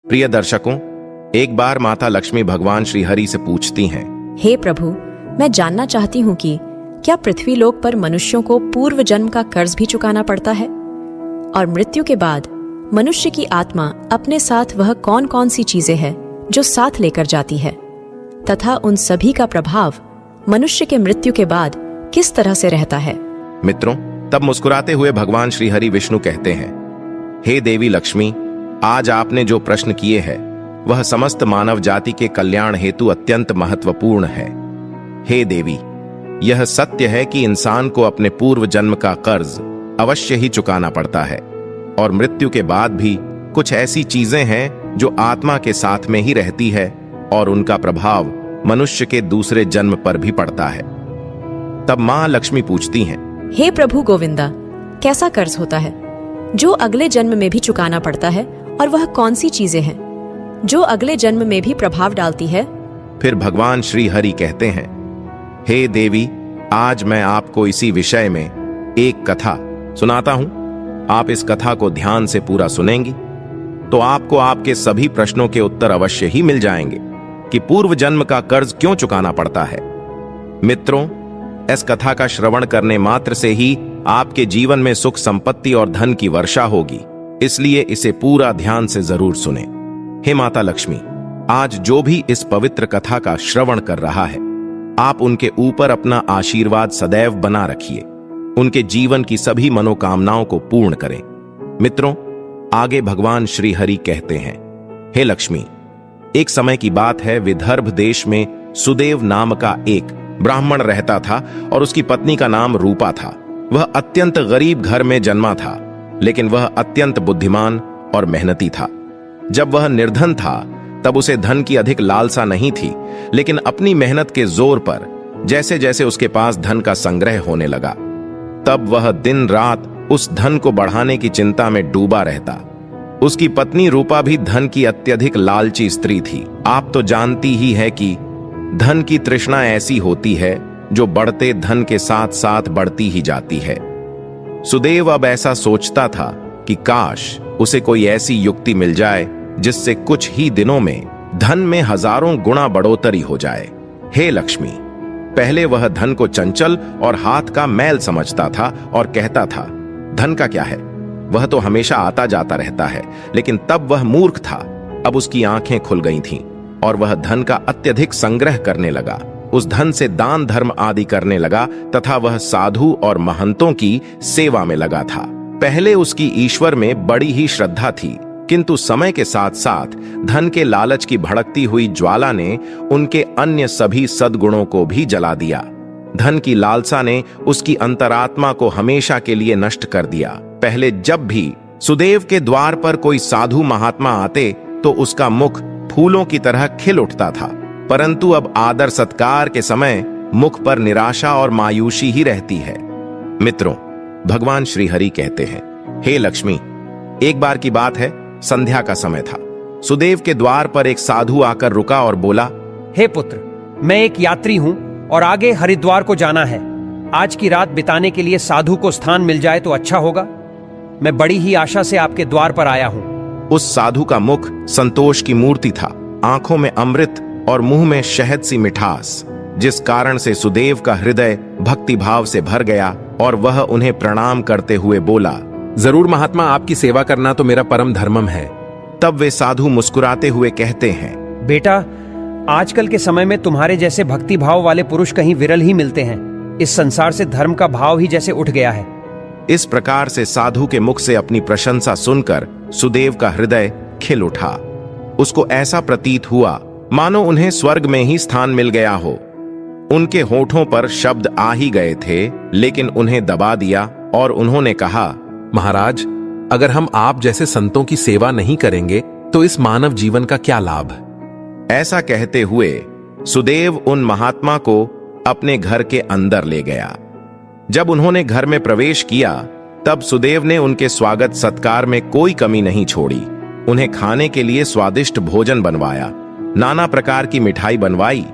प्रिय दर्शकों, एक बार माता लक्ष्मी भगवान श्री हरि से पूछती हैं, हे प्रभु, मैं जानना चाहती हूँ कि क्या पृथ्वी लोक पर मनुष्यों को पूर्व जन्म का कर्ज भी चुकाना पड़ता है? और मृत्यु के बाद मनुष्य की आत्मा अपने साथ वह कौन कौन सी चीजें हैं जो साथ लेकर जाती है, तथा उन सभी का प्रभाव मनुष्य के मृत्यु के बाद किस तरह से रहता है? मित्रों, तब मुस्कुराते हुए भगवान श्री हरि विष्णु कहते हैं, हे देवी लक्ष्मी, आज आपने जो प्रश्न किए हैं वह समस्त मानव जाति के कल्याण हेतु अत्यंत महत्वपूर्ण है। हे देवी, यह सत्य है कि इंसान को अपने पूर्व जन्म का कर्ज अवश्य ही चुकाना पड़ता है और मृत्यु के बाद भी कुछ ऐसी चीजें हैं जो आत्मा के साथ में ही रहती है और उनका प्रभाव मनुष्य के दूसरे जन्म पर भी पड़ता है। तब मां लक्ष्मी पूछती हैं, हे प्रभु गोविंदा, कैसा कर्ज होता है जो अगले जन्म में भी चुकाना पड़ता है, और वह कौन सी चीजें हैं जो अगले जन्म में भी प्रभाव डालती है? फिर भगवान श्री हरि कहते हैं, हे देवी, आज मैं आपको इसी विषय में एक कथा सुनाता हूं। आप इस कथा को ध्यान से पूरा सुनेंगी तो आपको आपके सभी प्रश्नों के उत्तर अवश्य ही मिल जाएंगे कि पूर्व जन्म का कर्ज क्यों चुकाना पड़ता है। मित्रों, इस कथा का श्रवण करने मात्र से ही आपके जीवन में सुख संपत्ति और धन की वर्षा होगी, इसलिए इसे पूरा ध्यान से जरूर सुने। हे माता लक्ष्मी, आज जो भी इस पवित्र कथा का श्रवण कर रहा है, आप उनके ऊपर अपना आशीर्वाद सदैव बना रखिए, उनके जीवन की सभी मनोकामनाओं को पूर्ण करें। मित्रों, आगे भगवान श्री हरि कहते हैं, हे लक्ष्मी, एक समय की बात है, विदर्भ देश में सुदेव नाम का एक ब्राह्मण रहता था और उसकी पत्नी का नाम रूपा था। वह अत्यंत गरीब घर में जन्मा था, लेकिन वह अत्यंत बुद्धिमान और मेहनती था। जब वह निर्धन था तब उसे धन की अधिक लालसा नहीं थी, लेकिन अपनी मेहनत के जोर पर जैसे जैसे उसके पास धन का संग्रह होने लगा, तब वह दिन रात उस धन को बढ़ाने की चिंता में डूबा रहता। उसकी पत्नी रूपा भी धन की अत्यधिक लालची स्त्री थी। आप तो जानती ही है कि धन की तृष्णा ऐसी होती है जो बढ़ते धन के साथ साथ बढ़ती ही जाती है। सुदेव अब ऐसा सोचता था कि काश उसे कोई ऐसी युक्ति मिल जाए जिससे कुछ ही दिनों में धन में हजारों गुना बढ़ोतरी हो जाए। हे लक्ष्मी, पहले वह धन को चंचल और हाथ का मैल समझता था और कहता था, धन का क्या है, वह तो हमेशा आता जाता रहता है। लेकिन तब वह मूर्ख था। अब उसकी आंखें खुल गई थीं और वह धन का अत्यधिक संग्रह करने लगा। उस धन से दान धर्म आदि करने लगा तथा वह साधु और महंतों की सेवा में लगा था। पहले उसकी ईश्वर में बड़ी ही श्रद्धा थी, किंतु समय के साथ साथ धन के लालच की भड़कती हुई ज्वाला ने उनके अन्य सभी सद्गुणों को भी जला दिया। धन की लालसा ने उसकी अंतरात्मा को हमेशा के लिए नष्ट कर दिया। पहले जब भी सुदेव के द्वार पर कोई साधु महात्मा आते तो उसका मुख फूलों की तरह खिल उठता था, परंतु अब आदर सत्कार के समय मुख पर निराशा और मायूसी ही रहती है। मित्रों, भगवान श्री हरि कहते हैं, हे लक्ष्मी, एक बार की बात है, संध्या का समय था। सुदेव के द्वार पर एक साधु आकर रुका और बोला, हे पुत्र, मैं एक यात्री हूं और आगे हरिद्वार को जाना है। आज की रात बिताने के लिए साधु को स्थान मिल जाए तो अच्छा होगा। मैं बड़ी ही आशा से आपके द्वार पर आया हूं। उस साधु का मुख संतोष की मूर्ति था, आंखों में अमृत और मुंह में शहद सी मिठास, जिस कारण से सुदेव का हृदय भक्ति भाव से भर गया और वह उन्हें प्रणाम करते हुए बोला, जरूर महात्मा, आपकी सेवा करना तो मेरा परम धर्मम है। तब वे साधु मुस्कुराते हुए कहते हैं, बेटा, आजकल के समय में तुम्हारे जैसे भक्ति भाव वाले पुरुष कहीं विरल ही मिलते हैं। इस संसार से धर्म का भाव ही जैसे उठ गया है। इस प्रकार से साधु के मुख से अपनी प्रशंसा सुनकर सुदेव का हृदय खिल उठा। उसको ऐसा प्रतीत हुआ मानो उन्हें स्वर्ग में ही स्थान मिल गया हो। उनके होठों पर शब्द आ ही गए थे, लेकिन उन्हें दबा दिया और उन्होंने कहा, महाराज, अगर हम आप जैसे संतों की सेवा नहीं करेंगे तो इस मानव जीवन का क्या लाभ। ऐसा कहते हुए सुदेव उन महात्मा को अपने घर के अंदर ले गया। जब उन्होंने घर में प्रवेश किया तब सुदेव ने उनके स्वागत सत्कार में कोई कमी नहीं छोड़ी। उन्हें खाने के लिए स्वादिष्ट भोजन बनवाया, नाना प्रकार की मिठाई बनवाई।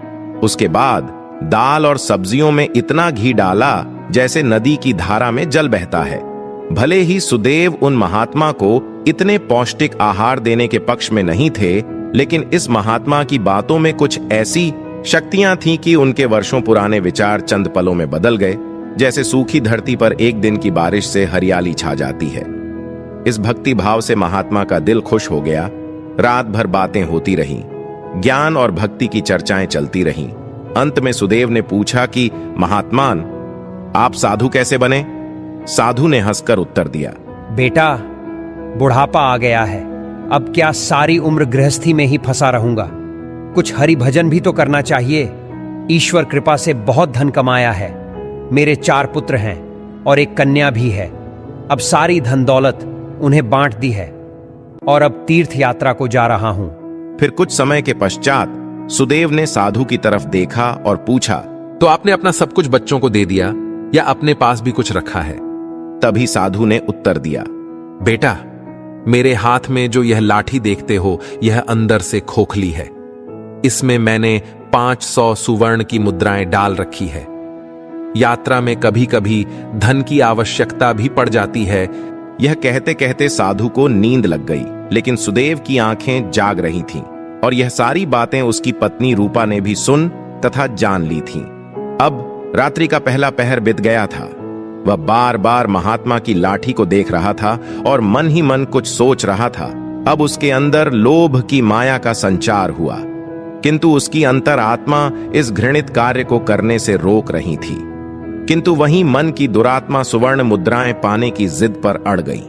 उसके बाद दाल और सब्जियों में इतना घी डाला जैसे नदी की धारा में जल बहता है। भले ही सुदेव उन महात्मा को इतने पौष्टिक आहार देने के पक्ष में नहीं थे, लेकिन इस महात्मा की बातों में कुछ ऐसी शक्तियां थीं कि उनके वर्षों पुराने विचार चंद पलों में बदल गए, जैसे सूखी धरती पर एक दिन की बारिश से हरियाली छा जाती है। इस भक्ति भाव से महात्मा का दिल खुश हो गया। रात भर बातें होती रहीं, ज्ञान और भक्ति की चर्चाएं चलती रहीं। अंत में सुदेव ने पूछा कि महात्मान, आप साधु कैसे बने? साधु ने हंसकर उत्तर दिया, बेटा, बुढ़ापा आ गया है, अब क्या सारी उम्र गृहस्थी में ही फंसा रहूंगा? कुछ हरि भजन भी तो करना चाहिए। ईश्वर कृपा से बहुत धन कमाया है। मेरे 4 पुत्र हैं और एक कन्या भी है। अब सारी धन दौलत उन्हें बांट दी है और अब तीर्थ यात्रा को जा रहा हूं। फिर कुछ समय के पश्चात सुदेव ने साधु की तरफ देखा और पूछा, तो आपने अपना सब कुछ बच्चों को दे दिया या अपने पास भी कुछ रखा है? तभी साधु ने उत्तर दिया, बेटा, मेरे हाथ में जो यह लाठी देखते हो, यह अंदर से खोखली है। इसमें मैंने 500 सुवर्ण की मुद्राएं डाल रखी है। यात्रा में कभी कभी धन की आवश्यकता भी पड़ जाती है। यह कहते कहते साधु को नींद लग गई, लेकिन सुदेव की आंखें जाग रही थीं और यह सारी बातें उसकी पत्नी रूपा ने भी सुन तथा जान ली थीं। अब रात्रि का पहला पहर बीत गया था। वह बार बार महात्मा की लाठी को देख रहा था और मन ही मन कुछ सोच रहा था। अब उसके अंदर लोभ की माया का संचार हुआ, किंतु उसकी अंतर आत्मा इस घृणित कार्य को करने से रोक रही थी। किंतु वहीं मन की दुरात्मा सुवर्ण मुद्राएं पाने की जिद पर अड़ गई।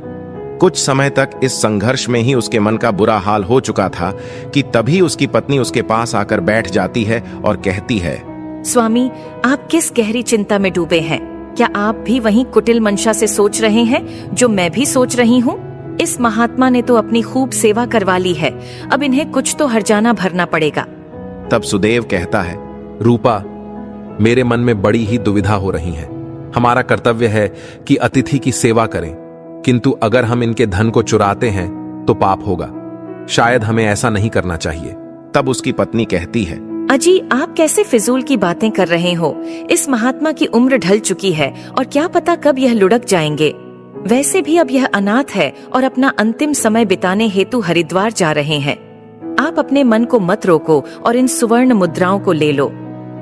कुछ समय तक इस संघर्ष में ही उसके मन का बुरा हाल हो चुका था कि तभी उसकी पत्नी उसके पास आकर बैठ जाती है और कहती है, स्वामी, आप किस गहरी चिंता में डूबे हैं? क्या आप भी वहीं कुटिल मंशा से सोच रहे हैं जो मैं भी सोच रही हूँ? इस महात्मा ने तो अपनी खूब सेवा करवा ली है, अब इन्हें कुछ तो हर्जाना भरना पड़ेगा। तब सुदेव कहता है, रूपा, मेरे मन में बड़ी ही दुविधा हो रही है। हमारा कर्तव्य है कि अतिथि की सेवा करें, किंतु अगर हम इनके धन को चुराते हैं तो पाप होगा। शायद हमें ऐसा नहीं करना चाहिए। तब उसकी पत्नी कहती है, अजी, आप कैसे फिजूल की बातें कर रहे हो? इस महात्मा की उम्र ढल चुकी है और क्या पता कब यह लुढ़क जाएंगे। वैसे भी अब यह अनाथ है और अपना अंतिम समय बिताने हेतु हरिद्वार जा रहे हैं। आप अपने मन को मत रोको और इन सुवर्ण मुद्राओं को ले लो।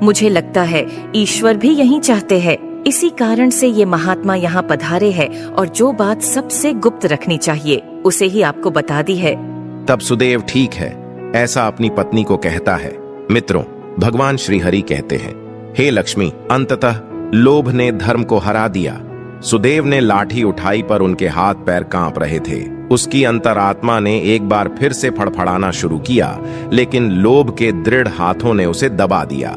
मुझे लगता है ईश्वर भी यही चाहते हैं। इसी कारण से ये महात्मा यहाँ पधारे हैं और जो बात सबसे गुप्त रखनी चाहिए उसे ही आपको बता दी है। तब सुदेव ठीक है ऐसा अपनी पत्नी को कहता है। मित्रों, भगवान श्री हरि कहते हैं, हे लक्ष्मी, अंततः लोभ ने धर्म को हरा दिया। सुदेव ने लाठी उठाई पर उनके हाथ पैर कांप रहे थे। उसकी अंतरात्मा ने एक बार फिर से फड़फड़ाना शुरू किया, लेकिन लोभ के दृढ़ हाथों ने उसे दबा दिया।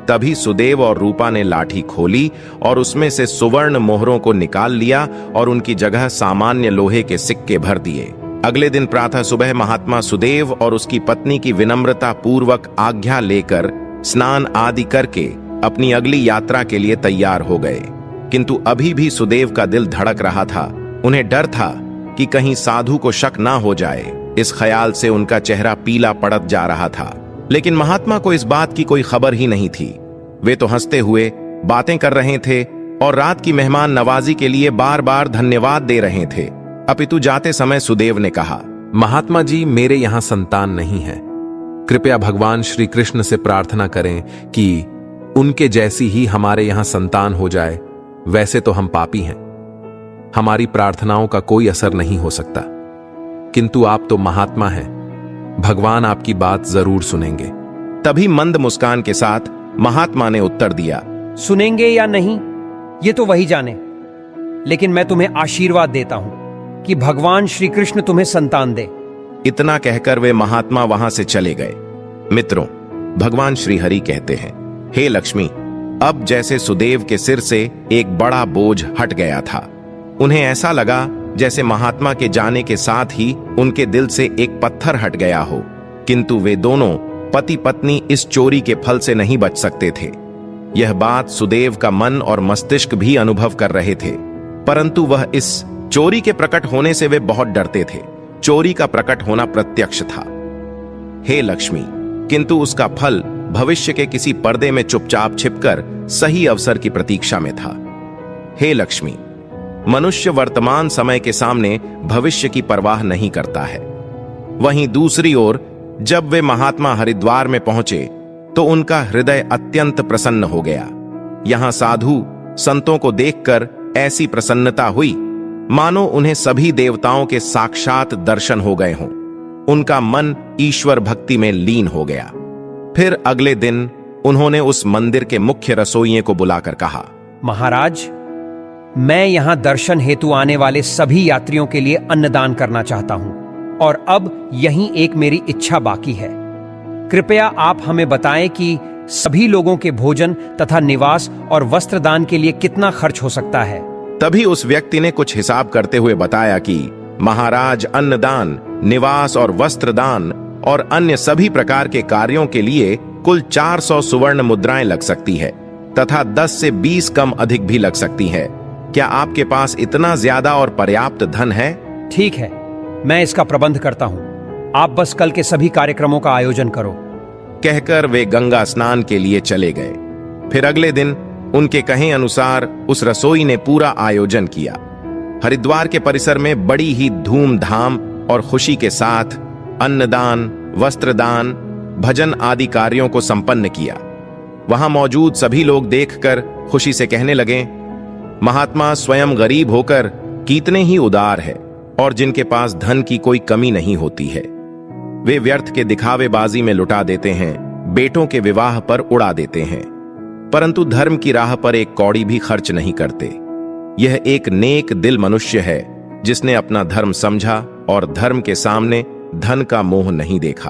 तभी सुदेव और रूपा ने लाठी खोली और उसमें से सुवर्ण मोहरों को निकाल लिया और उनकी जगह सामान्य लोहे के सिक्के भर दिए। अगले दिन प्रातः सुबह महात्मा सुदेव और उसकी पत्नी की विनम्रता पूर्वक आज्ञा लेकर स्नान आदि करके अपनी अगली यात्रा के लिए तैयार हो गए। किंतु अभी भी सुदेव का दिल धड़क रहा था। उन्हें डर था कि कहीं साधु को शक ना हो जाए। इस ख्याल से उनका चेहरा पीला पड़त जा रहा था। लेकिन महात्मा को इस बात की कोई खबर ही नहीं थी। वे तो हंसते हुए बातें कर रहे थे और रात की मेहमान नवाजी के लिए बार बार धन्यवाद दे रहे थे। अपितु जाते समय सुदेव ने कहा, महात्मा जी, मेरे यहां संतान नहीं है। कृपया भगवान श्री कृष्ण से प्रार्थना करें कि उनके जैसी ही हमारे यहां संतान हो जाए। वैसे तो हम पापी हैं, हमारी प्रार्थनाओं का कोई असर नहीं हो सकता, किंतु आप तो महात्मा हैं, भगवान आपकी बात जरूर सुनेंगे। तभी मंद मुस्कान के साथ महात्मा ने उत्तर दिया, सुनेंगे या नहीं ये तो वही जाने, लेकिन मैं तुम्हें आशीर्वाद देता हूं कि भगवान श्री कृष्ण तुम्हें संतान दे। इतना कहकर वे महात्मा वहां से चले गए। मित्रों, भगवान श्री हरि कहते हैं, हे लक्ष्मी, अब जैसे सुदेव के सिर से एक बड़ा बोझ हट गया था। उन्हें ऐसा लगा जैसे महात्मा के जाने के साथ ही उनके दिल से एक पत्थर हट गया हो। किंतु वे दोनों पति पत्नी इस चोरी के फल से नहीं बच सकते थे। यह बात सुदेव का मन और मस्तिष्क भी अनुभव कर रहे थे, परंतु वह इस चोरी के प्रकट होने से वे बहुत डरते थे। चोरी का प्रकट होना प्रत्यक्ष था, हे लक्ष्मी, किंतु उसका फल भविष्य के किसी पर्दे में चुपचाप छिपकर सही अवसर की प्रतीक्षा में था। हे लक्ष्मी, मनुष्य वर्तमान समय के सामने भविष्य की परवाह नहीं करता है। वहीं दूसरी ओर जब वे महात्मा हरिद्वार में पहुंचे तो उनका हृदय अत्यंत प्रसन्न हो गया। यहां साधु संतों को देखकर ऐसी प्रसन्नता हुई मानो उन्हें सभी देवताओं के साक्षात दर्शन हो गए हों। उनका मन ईश्वर भक्ति में लीन हो गया। फिर अगले दिन उन्होंने उस मंदिर के मुख्य रसोइये को बुलाकर कहा, महाराज, मैं यहां दर्शन हेतु आने वाले सभी यात्रियों के लिए अन्नदान करना चाहता हूं और अब यहीं एक मेरी इच्छा बाकी है। कृपया आप हमें बताएं कि सभी लोगों के भोजन तथा निवास और वस्त्रदान के लिए कितना खर्च हो सकता है। तभी उस व्यक्ति ने कुछ हिसाब करते हुए बताया कि महाराज, अन्नदान, निवास और वस्त्रदान और अन्य सभी प्रकार के कार्यों के लिए कुल 400 सुवर्ण मुद्राएं लग सकती है तथा 10 से 20 कम अधिक भी लग सकती है। क्या आपके पास इतना ज्यादा और पर्याप्त धन है? ठीक है, मैं इसका प्रबंध करता हूं। आप बस कल के सभी कार्यक्रमों का आयोजन करो। कहकर वे गंगा स्नान के लिए चले गए। फिर अगले दिन उनके कहे अनुसार उस रसोई ने पूरा आयोजन किया। हरिद्वार के परिसर में बड़ी ही धूमधाम और खुशी के साथ अन्नदान, वस्त्रदान, भजन आदि कार्यों को संपन्न किया। वहां मौजूद सभी लोग देखकर खुशी से कहने लगे, महात्मा स्वयं गरीब होकर कितने ही उदार है और जिनके पास धन की कोई कमी नहीं होती है। वे व्यर्थ के दिखावेबाजी में लुटा देते हैं, बेटों के विवाह पर उड़ा देते हैं, परंतु धर्म की राह पर एक कौड़ी भी खर्च नहीं करते। यह एक नेक दिल मनुष्य है जिसने अपना धर्म समझा और धर्म के सामने धन का मोह नहीं देखा।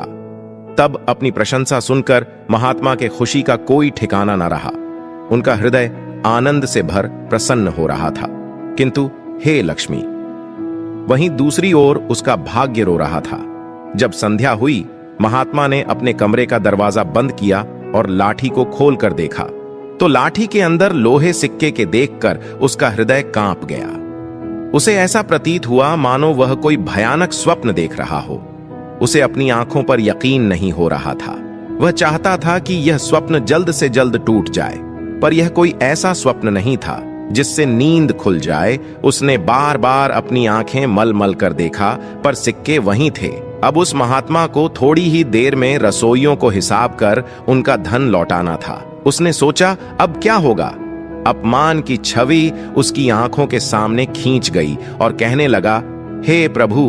तब अपनी प्रशंसा सुनकर महात्मा के खुशी का कोई ठिकाना न रहा। उनका हृदय आनंद से भर प्रसन्न हो रहा था। किंतु हे लक्ष्मी, वहीं दूसरी ओर उसका भाग्य रो रहा था। जब संध्या हुई, महात्मा ने अपने कमरे का दरवाजा बंद किया और लाठी को खोलकर देखा तो लाठी के अंदर लोहे सिक्के के देखकर उसका हृदय कांप गया। उसे ऐसा प्रतीत हुआ मानो वह कोई भयानक स्वप्न देख रहा हो। उसे अपनी आंखों पर यकीन नहीं हो रहा था। वह चाहता था कि यह स्वप्न जल्द से जल्द टूट जाए, पर यह कोई ऐसा स्वप्न नहीं था जिससे नींद खुल जाए। उसने बार बार अपनी आंखें मल मल कर देखा, पर सिक्के वहीं थे। अब उस महात्मा को थोड़ी ही देर में रसोइयों को हिसाब कर उनका धन लौटाना था। उसने सोचा, अब क्या होगा? अपमान की छवि उसकी आंखों के सामने खींच गई और कहने लगा, हे प्रभु,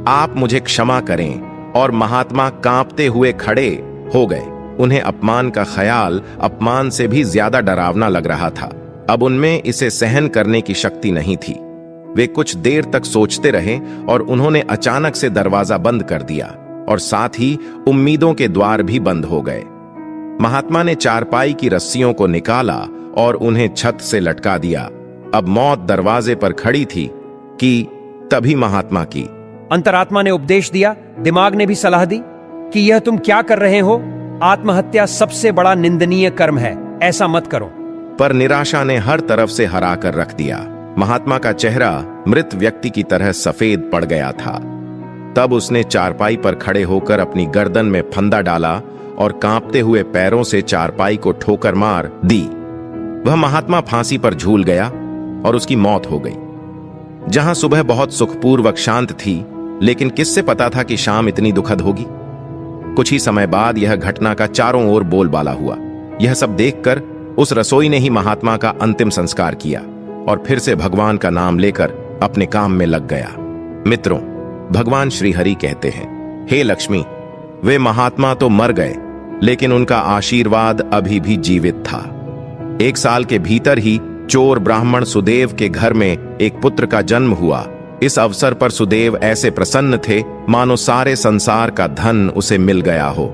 आप मुझे क्षमा करें। और महात्मा कांपते हुए खड़े हो गए। उन्हें अपमान का ख्याल अपमान से भी ज्यादा डरावना लग रहा था। अब उनमें इसे सहन करने की शक्ति नहीं थी। वे कुछ देर तक सोचते रहे और उन्होंने अचानक से दरवाजा बंद कर दिया और साथ ही उम्मीदों के द्वार भी बंद हो गए। महात्मा ने चारपाई की रस्सियों को निकाला और उन्हें छत से लटका दिया। अब मौत दरवाजे पर खड़ी थी कि तभी महात्मा की अंतरात्मा ने उपदेश दिया, दिमाग ने भी सलाह दी कि यह तुम क्या कर रहे हो? आत्महत्या सबसे बड़ा निंदनीय कर्म है, ऐसा मत करो। पर निराशा ने हर तरफ से हरा कर रख दिया। महात्मा का चेहरा मृत व्यक्ति की तरह सफेद पड़ गया था। तब उसने चारपाई पर खड़े होकर अपनी गर्दन में फंदा डाला और कांपते हुए पैरों से चारपाई को ठोकर मार दी। वह महात्मा फांसी पर झूल गया और उसकी मौत हो गई। जहां सुबह बहुत सुखपूर्वक शांत थी, लेकिन किससे पता था कि शाम इतनी दुखद होगी। कुछ ही समय बाद यह घटना का चारों ओर बोलबाला हुआ। यह सब देखकर उस रसोई ने ही महात्मा का अंतिम संस्कार किया और फिर से भगवान का नाम लेकर अपने काम में लग गया। मित्रों, भगवान श्री हरि कहते हैं, हे लक्ष्मी, वे महात्मा तो मर गए, लेकिन उनका आशीर्वाद अभी भी जीवित था। 1 साल के भीतर ही चोर ब्राह्मण सुदेव के घर में एक पुत्र का जन्म हुआ। इस अवसर पर सुदेव ऐसे प्रसन्न थे मानो सारे संसार का धन उसे मिल गया हो।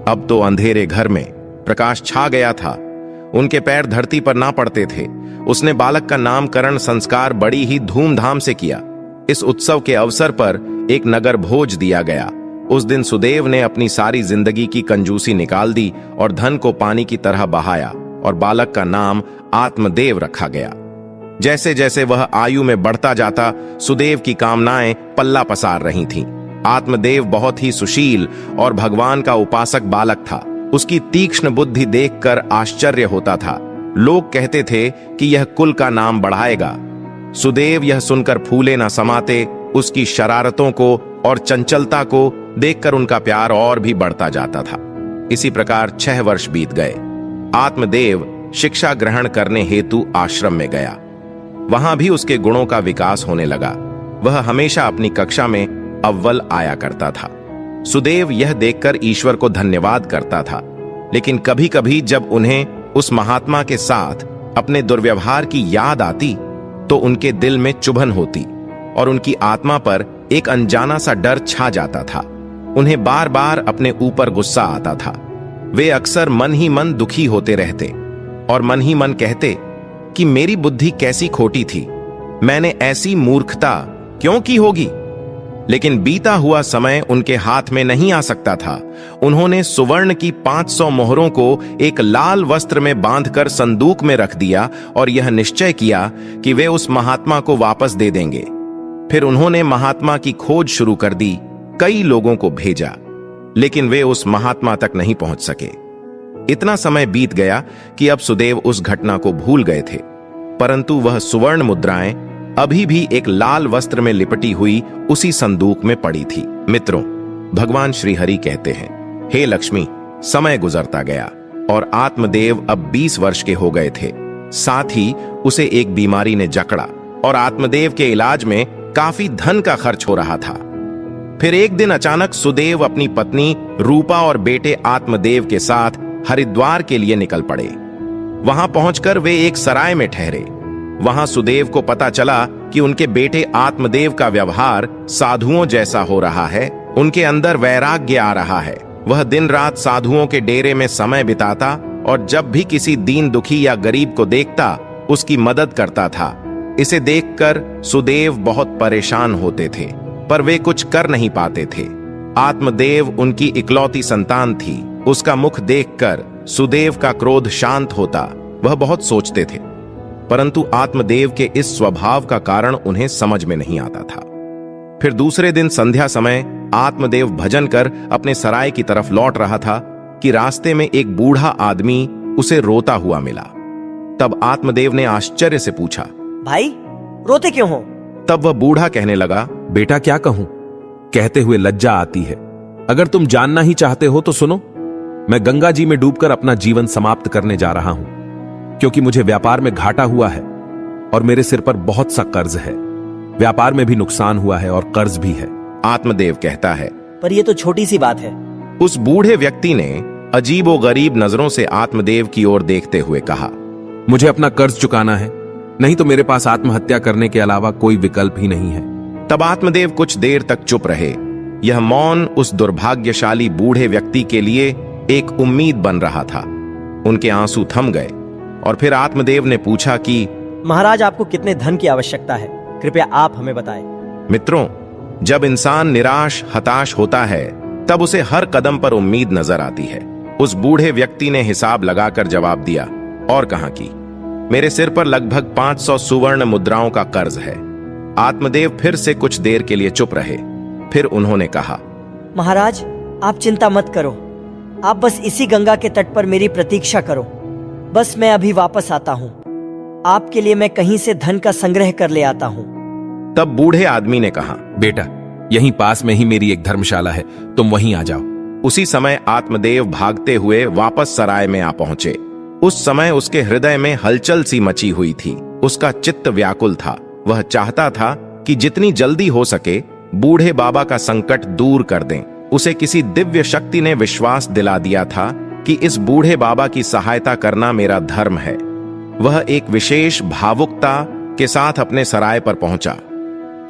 अब तो अंधेरे घर में प्रकाश छा गया था। उनके पैर धरती पर ना पड़ते थे। उसने बालक का नामकरण संस्कार बड़ी ही धूमधाम से किया। इस उत्सव के अवसर पर एक नगर भोज दिया गया। उस दिन सुदेव ने अपनी सारी जिंदगी की कंजूसी निकाल दी और धन को पानी की तरह बहाया और बालक का नाम आत्मदेव रखा गया। जैसे जैसे वह आयु में बढ़ता जाता, सुदेव की कामनाएं पल्ला पसार रही थीं। आत्मदेव बहुत ही सुशील और भगवान का उपासक बालक था। उसकी तीक्ष्ण बुद्धि देखकर आश्चर्य होता था। लोग कहते थे कि यह कुल का नाम बढ़ाएगा। सुदेव यह सुनकर फूले ना समाते। उसकी शरारतों को और चंचलता को देखकर उनका प्यार और भी बढ़ता जाता था। इसी प्रकार 6 वर्ष बीत गए। आत्मदेव शिक्षा ग्रहण करने हेतु आश्रम में गया। वहां भी उसके गुणों का विकास होने लगा। वह हमेशा अपनी कक्षा में अव्वल आया करता था। सुदेव यह देखकर ईश्वर को धन्यवाद करता था, लेकिन कभी कभी जब उन्हें उस महात्मा के साथ अपने दुर्व्यवहार की याद आती तो उनके दिल में चुभन होती और उनकी आत्मा पर एक अनजाना सा डर छा जाता था। उन्हें बार बार अपने ऊपर गुस्सा आता था। वे अक्सर मन ही मन दुखी होते रहते और मन ही मन कहते कि मेरी बुद्धि कैसी खोटी थी, मैंने ऐसी मूर्खता क्यों की होगी। लेकिन बीता हुआ समय उनके हाथ में नहीं आ सकता था। उन्होंने सुवर्ण की 500 मोहरों को एक लाल वस्त्र में बांधकर संदूक में रख दिया और यह निश्चय किया कि वे उस महात्मा को वापस दे देंगे। फिर उन्होंने महात्मा की खोज शुरू कर दी। कई लोगों को भेजा, लेकिन वे उस महात्मा तक नहीं पहुंच सके। इतना समय बीत गया कि अब सुदेव उस घटना को भूल गए थे, परंतु वह सुवर्ण मुद्राएं अभी भी एक लाल वस्त्र में लिपटी हुई उसी संदूक में पड़ी थी। मित्रों, भगवान श्री हरि कहते हैं, हे लक्ष्मी, समय गुजरता गया और आत्मदेव अब 20 वर्ष के हो गए थे। साथ ही उसे एक बीमारी ने जकड़ा और आत्मदेव के इलाज में काफी धन का खर्च हो रहा था। फिर एक दिन अचानक सुदेव अपनी पत्नी रूपा और बेटे आत्मदेव के साथ हरिद्वार के लिए निकल पड़े। वहां पहुंचकर वे एक सराय में ठहरे। वहां सुदेव को पता चला कि उनके बेटे आत्मदेव का व्यवहार साधुओं जैसा हो रहा है। उनके अंदर वैराग्य आ रहा है। वह दिन रात साधुओं के डेरे में समय बिताता और जब भी किसी दीन दुखी या गरीब को देखता उसकी मदद करता था। इसे देखकर सुदेव बहुत परेशान होते थे, पर वे कुछ कर नहीं पाते थे। आत्मदेव उनकी इकलौती संतान थी। उसका मुख देखकर सुदेव का क्रोध शांत होता। वह बहुत सोचते थे, परंतु आत्मदेव के इस स्वभाव का कारण उन्हें समझ में नहीं आता था। फिर दूसरे दिन संध्या समय आत्मदेव भजन कर अपने सराय की तरफ लौट रहा था कि रास्ते में एक बूढ़ा आदमी उसे रोता हुआ मिला। तब आत्मदेव ने आश्चर्य से पूछा, भाई रोते क्यों हो? तब वह बूढ़ा कहने लगा, बेटा क्या कहूं, कहते हुए लज्जा आती है। अगर तुम जानना ही चाहते हो तो सुनो। मैं गंगा जी में डूबकर अपना जीवन समाप्त करने जा रहा हूं, क्योंकि मुझे व्यापार में घाटा हुआ है और मेरे सिर पर बहुत सा कर्ज है। व्यापार में भी नुकसान हुआ है और कर्ज भी है। आत्मदेव कहता है, पर यह तो छोटी सी बात है। उस बूढ़े व्यक्ति ने अजीबो गरीब नजरों से आत्मदेव की ओर देखते हुए कहा, मुझे अपना कर्ज चुकाना है, नहीं तो मेरे पास आत्महत्या करने के अलावा कोई विकल्प ही नहीं है। तब आत्मदेव कुछ देर तक चुप रहे। यह मौन उस दुर्भाग्यशाली बूढ़े व्यक्ति के लिए एक उम्मीद बन रहा था। उनके आंसू थम गए और फिर आत्मदेव ने पूछा कि महाराज, आपको कितने धन की आवश्यकता है? कृपया आप हमें बताएं। मित्रों, जब इंसान निराश हताश होता है तब उसे हर कदम पर उम्मीद नजर आती है। उस बूढ़े व्यक्ति ने हिसाब लगाकर जवाब दिया और कहा कि मेरे सिर पर लगभग 500 सुवर्ण मुद्राओं का कर्ज है। आत्मदेव फिर से कुछ देर के लिए चुप रहे। फिर उन्होंने कहा, महाराज, आप चिंता मत करो। आप बस इसी गंगा के तट पर मेरी प्रतीक्षा करो। बस मैं अभी वापस आता हूँ। आपके लिए मैं कहीं से धन का संग्रह कर ले आता हूँ। तब बूढ़े आदमी ने कहा, बेटा, यहीं पास में ही मेरी एक धर्मशाला है, तुम वहीं आ जाओ। उसी समय आत्मदेव भागते हुए वापस सराय में आ पहुंचे। उस समय उसके हृदय में हलचल सी मची हुई थी। उसका चित्त व्याकुल था। वह चाहता था कि जितनी जल्दी हो सके बूढ़े बाबा का संकट दूर कर दें। उसे किसी दिव्य शक्ति ने विश्वास दिला दिया था कि इस बूढ़े बाबा की सहायता करना मेरा धर्म है। वह एक विशेष भावुकता के साथ अपने सराय पर पहुंचा।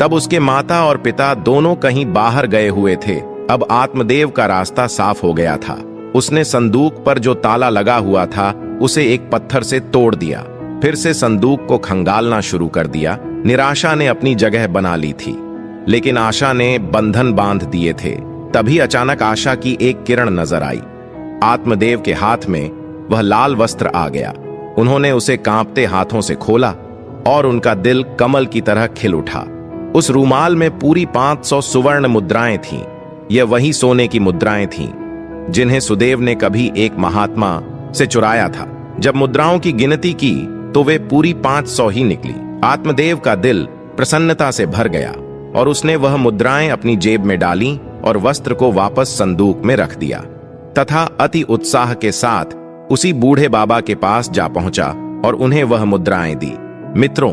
तब उसके माता और पिता दोनों कहीं बाहर गए हुए थे। अब आत्मदेव का रास्ता साफ हो गया था। उसने संदूक पर जो ताला लगा हुआ था उसे एक पत्थर से तोड़ दिया। फिर से संदूक को खंगालना शुरू कर दिया। निराशा ने अपनी जगह बना ली थी, लेकिन आशा ने बंधन बांध दिए थे। तभी अचानक आशा की एक किरण नजर आई। आत्मदेव के हाथ में वह लाल वस्त्र आ गया। उन्होंने उसे कांपते हाथों से खोला और उनका दिल कमल की तरह खिल उठा। उस रूमाल में पूरी 500 सुवर्ण मुद्राएं थीं। यह वही सोने की मुद्राएं थीं जिन्हें सुदेव ने कभी एक महात्मा से चुराया था। जब मुद्राओं की गिनती की तो वे पूरी 500 ही निकली। आत्मदेव का दिल प्रसन्नता से भर गया और उसने वह मुद्राएं अपनी जेब में डाली और वस्त्र को वापस संदूक में रख दिया तथा अति उत्साह के साथ उसी बूढ़े बाबा के पास जा पहुंचा और उन्हें वह मुद्राएं दी। मित्रों,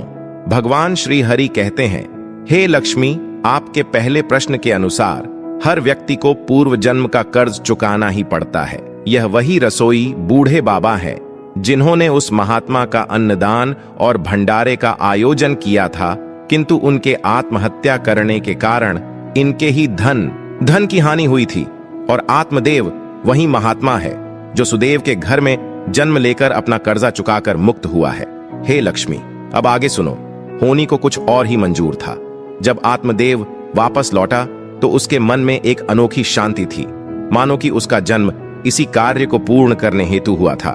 भगवान श्री हरि कहते हैं, हे लक्ष्मी, आपके पहले प्रश्न के अनुसार हर व्यक्ति को पूर्व जन्म का कर्ज चुकाना ही पड़ता है। यह वही रसोई बूढ़े बाबा है जिन्होंने उस महात्मा का अन्नदान और भंडारे का आयोजन किया था, किंतु उनके आत्महत्या करने के कारण इनके ही धन की हानि हुई थी। और आत्मदेव वही महात्मा है जो सुदेव के घर में जन्म लेकर अपना कर्जा चुकाकर मुक्त हुआ है। हे लक्ष्मी, अब आगे सुनो। होनी को कुछ और ही मंजूर था। जब आत्मदेव वापस लौटा तो उसके मन में एक अनोखी शांति थी, मानो कि उसका जन्म इसी कार्य को पूर्ण करने हेतु हुआ था।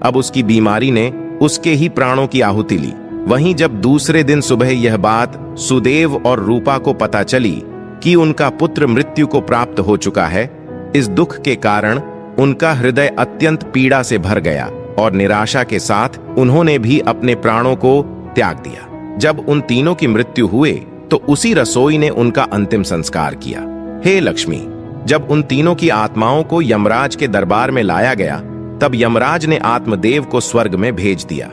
अब उसकी बीमारी ने उसके ही प्राणों की आहुति ली। वहीं जब दूसरे दिन सुबह यह बात सुदेव और रूपा को पता चली कि उनका पुत्र मृत्यु को प्राप्त हो चुका है, इस दुख के कारण उनका हृदय अत्यंत पीड़ा से भर गया और निराशा के साथ उन्होंने भी अपने प्राणों को त्याग दिया। जब उन तीनों की मृत्यु हुए तो उसी रसोई ने उनका अंतिम संस्कार किया। हे लक्ष्मी, जब उन तीनों की आत्माओं को यमराज के दरबार में लाया गया तब यमराज ने आत्मदेव को स्वर्ग में भेज दिया।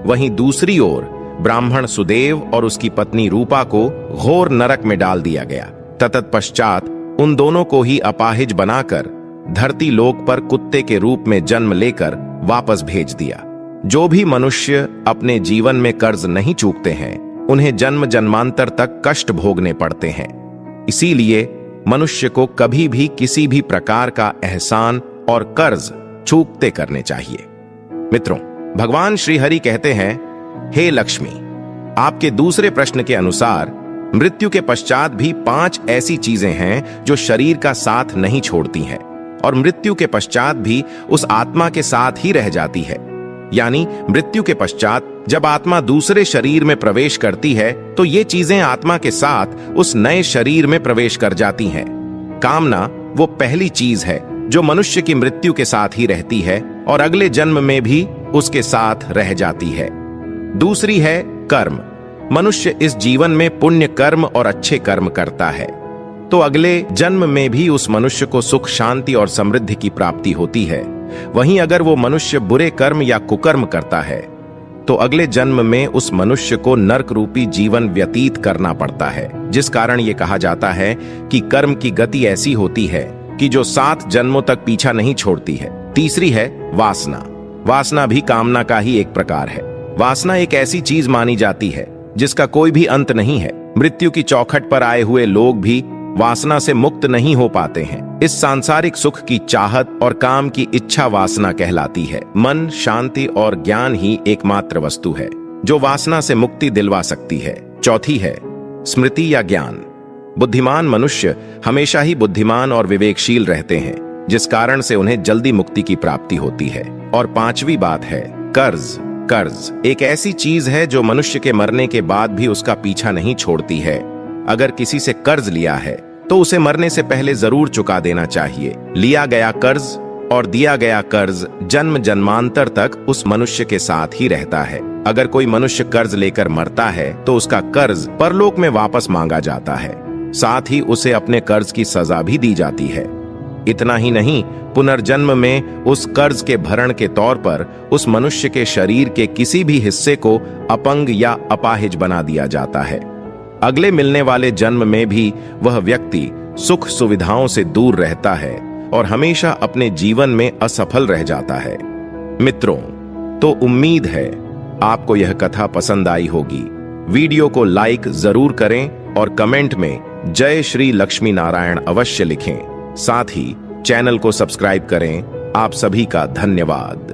वहीं दूसरी ओर ब्राह्मण सुदेव और उसकी पत्नी रूपा को घोर नरक में डाल दिया गया। तत्पश्चात उन दोनों को ही अपाहिज बनाकर धरती लोक पर कुत्ते के रूप में जन्म लेकर वापस भेज दिया। जो भी मनुष्य अपने जीवन में कर्ज नहीं चूकते हैं, उन्हें जन्म जन्मांतर तक कष्ट भोगने पड़ते हैं। इसीलिए मनुष्य को कभी भी किसी भी प्रकार का एहसान और कर्ज चूकते करने चाहिए। मित्रों, भगवान श्री हरि कहते हैं, हे लक्ष्मी, आपके दूसरे प्रश्न के अनुसार मृत्यु के पश्चात भी 5 ऐसी चीजें हैं जो शरीर का साथ नहीं छोड़ती हैं और मृत्यु के पश्चात भी उस आत्मा के साथ ही रह जाती है। यानी मृत्यु के पश्चात जब आत्मा दूसरे शरीर में प्रवेश करती है तो ये चीजें आत्मा के साथ उस नए शरीर में प्रवेश कर जाती हैं। कामना वो पहली चीज है जो मनुष्य की मृत्यु के साथ ही रहती है और अगले जन्म में भी उसके साथ रह जाती है। दूसरी है कर्म। मनुष्य इस जीवन में पुण्य कर्म और अच्छे कर्म करता है तो अगले जन्म में भी उस मनुष्य को सुख, शांति और समृद्धि की प्राप्ति होती है। वहीं अगर वो मनुष्य बुरे कर्म या कुकर्म करता है तो अगले जन्म में उस मनुष्य को नरक रूपी जीवन व्यतीत करना पड़ता है, जिस कारण ये कहा जाता है कि कर्म की गति ऐसी होती है कि जो 7 जन्मों तक पीछा नहीं छोड़ती है। तीसरी है वासना। वासना भी कामना का ही एक प्रकार है। वासना एक ऐसी चीज मानी जाती है जिसका कोई भी अंत नहीं है। मृत्यु की चौखट पर आए हुए लोग भी वासना से मुक्त नहीं हो पाते हैं। इस सांसारिक सुख की चाहत और काम की इच्छा वासना कहलाती है। मन, शांति और ज्ञान ही एकमात्र वस्तु है जो वासना से मुक्ति दिलवा सकती है। चौथी है स्मृति या ज्ञान। बुद्धिमान मनुष्य हमेशा ही बुद्धिमान और विवेकशील रहते हैं, जिस कारण से उन्हें जल्दी मुक्ति की प्राप्ति होती है। और 5वीं बात है कर्ज। कर्ज एक ऐसी चीज है जो मनुष्य के मरने के बाद भी उसका पीछा नहीं छोड़ती है। अगर किसी से कर्ज लिया है तो उसे मरने से पहले जरूर चुका देना चाहिए। लिया गया कर्ज और दिया गया कर्ज जन्म जन्मांतर तक उस मनुष्य के साथ ही रहता है। अगर कोई मनुष्य कर्ज लेकर मरता है तो उसका कर्ज परलोक में वापस मांगा जाता है, साथ ही उसे अपने कर्ज की सजा भी दी जाती है। इतना ही नहीं, पुनर्जन्म में उस कर्ज के भरण के तौर पर उस मनुष्य के शरीर के किसी भी हिस्से को अपंग या अपाहिज बना दिया जाता है। अगले मिलने वाले जन्म में भी वह व्यक्ति सुख सुविधाओं से दूर रहता है और हमेशा अपने जीवन में असफल रह जाता है। मित्रों, तो उम्मीद है आपको यह कथा पसंद आई होगी। वीडियो को लाइक जरूर करें और कमेंट में जय श्री लक्ष्मी नारायण अवश्य लिखें। साथ ही चैनल को सब्सक्राइब करें। आप सभी का धन्यवाद।